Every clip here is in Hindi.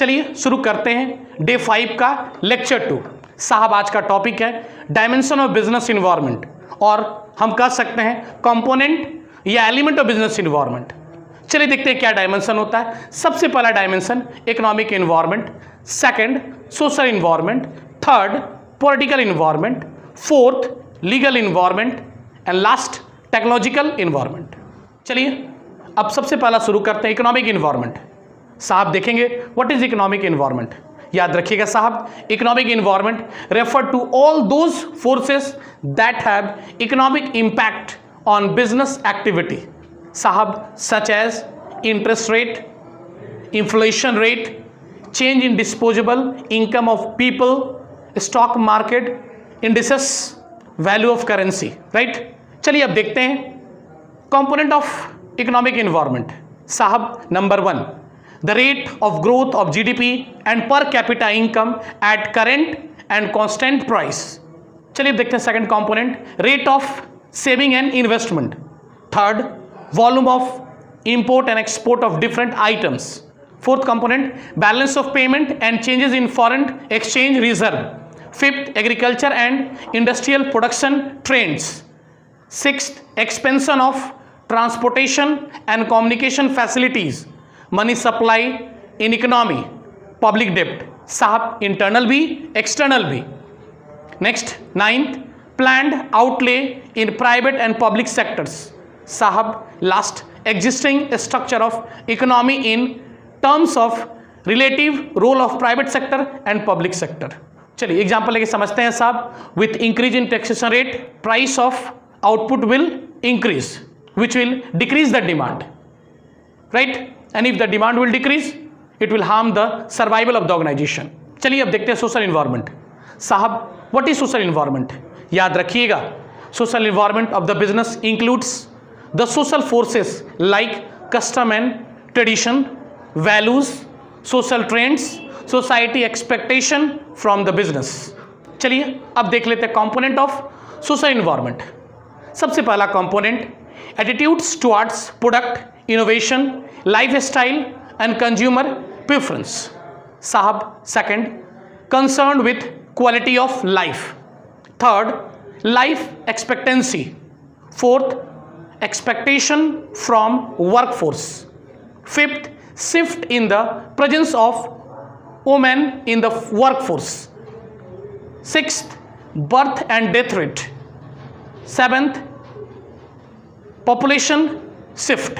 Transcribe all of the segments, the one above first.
चलिए शुरू करते हैं डे 5 का लेक्चर 2। साहब आज का टॉपिक है डायमेंशन ऑफ बिजनेस इन्वायरमेंट, और हम कह सकते हैं कंपोनेंट या एलिमेंट ऑफ बिजनेस इन्वायरमेंट। चलिए देखते हैं क्या डायमेंशन होता है। सबसे पहला dimension economic environment, second social environment, third political environment, fourth legal environment and last technological environment. चलिए अब सबसे पहला शुरू करते हैं इकोनॉमिक इन्वायरमेंट। साहब देखेंगे व्हाट इज इकोनॉमिक इन्वायरमेंट। याद रखिएगा साहब, economic environment refer to all those forces that have economic impact on business activity साहब, such as interest rate, inflation rate, change in disposable income of people, stock market, indices, value of currency. Right, चलिए अब देखते हैं कंपोनेंट ऑफ इकोनॉमिक इन्वायरमेंट। साहब number 1, the rate of growth of GDP and per capita income at current and constant price. चलिए देखते हैं second component, rate of saving and investment. Third, volume of import and export of different items. Fourth component, balance of payment and changes in foreign exchange reserve. Fifth, agriculture and industrial production trends. Sixth, expansion of transportation and communication facilities, money supply in economy, public डेप्ट साहब, इंटरनल भी एक्सटर्नल भी। Next 9th, planned outlay in private and public sectors साहब। Last, existing structure of economy in terms of relative role of private sector and public sector. चलिए एग्जांपल लेके समझते हैं साहब। With increase in taxation rate, price of output will increase which will decrease the demand, right? And if the demand will decrease, it will harm the survival of the organization. चलिए अब देखते हैं सोशल इन्वायरमेंट। साहब व्हाट इज सोशल इन्वायरमेंट। याद रखिएगा, social environment of the business includes the social forces like custom and tradition, values, social trends, society expectation from the business. चलिए अब देख लेते हैं कंपोनेंट ऑफ सोशल इन्वायरमेंट। सबसे पहला component, attitudes towards product, innovation, lifestyle and consumer preference साहब। second, concerned with quality of life. third, life expectancy. fourth, expectation from workforce. fifth, shift in the presence of women in the workforce. sixth, birth and death rate. seventh, population shift.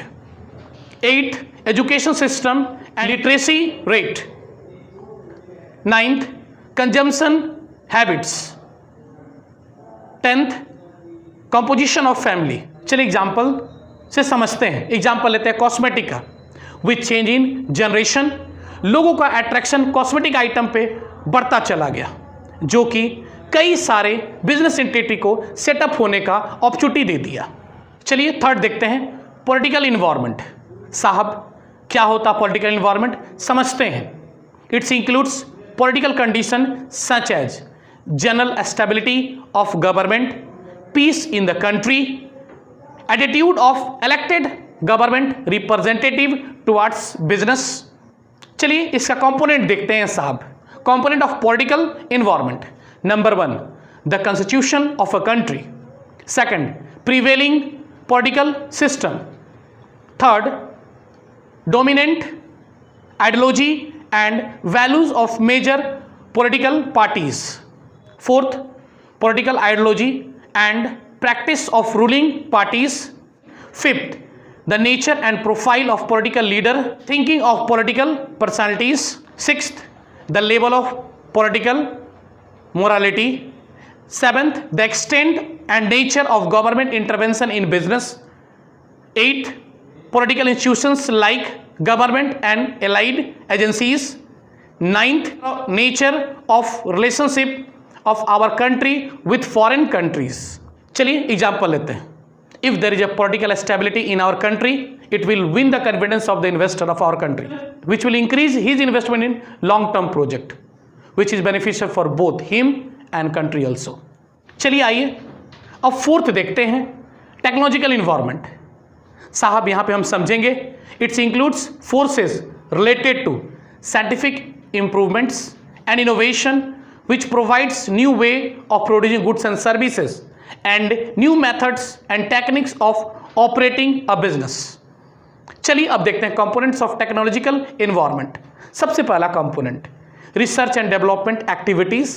8th, education system and literacy rate. 9th, consumption habits. 10th, composition of family. चलिए एग्जाम्पल से समझते हैं। एग्जाम्पल लेते हैं कॉस्मेटिक का। विथ चेंज इन जनरेशन, लोगों का अट्रैक्शन कॉस्मेटिक आइटम पे बढ़ता चला गया, जो कि कई सारे बिजनेस एंटिटी को सेटअप होने का अपॉर्चुनिटी दे दिया। चलिए थर्ड देखते हैं पॉलिटिकल इन्वायरमेंट। साहब क्या होता पॉलिटिकल इन्वायरमेंट, समझते हैं। Its includes political condition such as general stability of government, peace in the country, attitude of elected government representative towards business. चलिए इसका कंपोनेंट देखते हैं साहब। Component of political environment, number 1, the constitution of a country. Second, prevailing political system. third, dominant ideology and values of major political parties. fourth, political ideology and practice of ruling parties. fifth, the nature and profile of political leader, thinking of political personalities. sixth, the level of political morality. seventh, the extent and nature of government intervention in business. 8th, political institutions like government and allied agencies. 9th, nature of relationship of our country with foreign countries. चलिए एग्जाम्पल लेते हैं। If there is a political stability in our country, it will win the confidence of the investor of our country, which will increase his investment in long-term project, which is beneficial for both him and country also. चलिए आइए अब फोर्थ देखते हैं टेक्नोलॉजिकल इन्वायरमेंट। साहब यहां पे हम समझेंगे it's includes forces related to scientific improvements and innovation which provides new way of producing goods and services and new methods and techniques of operating a business. चलिए अब देखते हैं कंपोनेंट्स ऑफ टेक्नोलॉजिकल एनवायरनमेंट। सबसे पहला component research and development activities,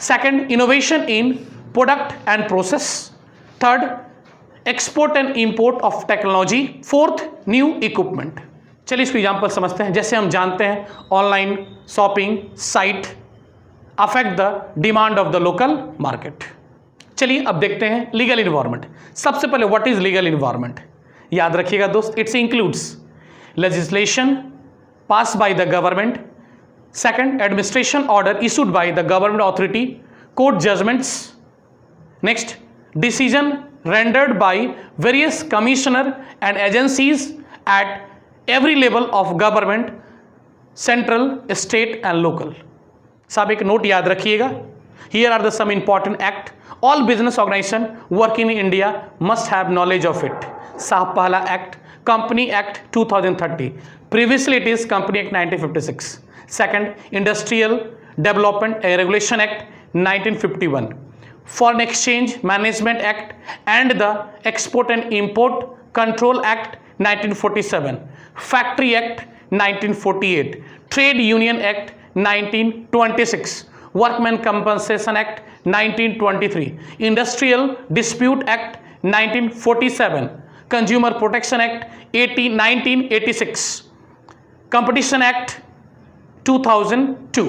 second innovation in product and process, third export and import of technology, fourth new equipment. चलिए इसको एग्जांपल समझते हैं। जैसे हम जानते हैं online shopping site affect the demand of the local market. चलिए अब देखते हैं लीगल इन्वायरमेंट। सबसे पहले व्हाट इज लीगल इन्वायरमेंट, याद रखिएगा दोस्त, its includes legislation pass by the government, second administration order issued by the government authority, court judgements, next decision rendered by various commissioner and agencies at every level of government, central, state and local। साहब एक नोट याद रखिएगा, here are the some important act, all business organization working in India must have knowledge of it। साहब पहला act company act 2030, previously it is company act 1956, second industrial development regulation act 1951, Foreign Exchange Management Act and the Export and Import Control Act 1947, Factory Act 1948, Trade Union Act 1926, Workmen Compensation Act 1923, Industrial Dispute Act 1947, Consumer Protection Act 1986, Competition Act 2002।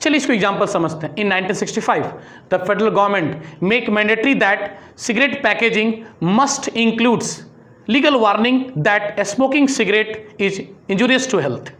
चलिए इसको एग्जांपल समझते हैं। In 1965 the federal government make mandatory that cigarette packaging must includes legal warning that smoking cigarette is injurious to health.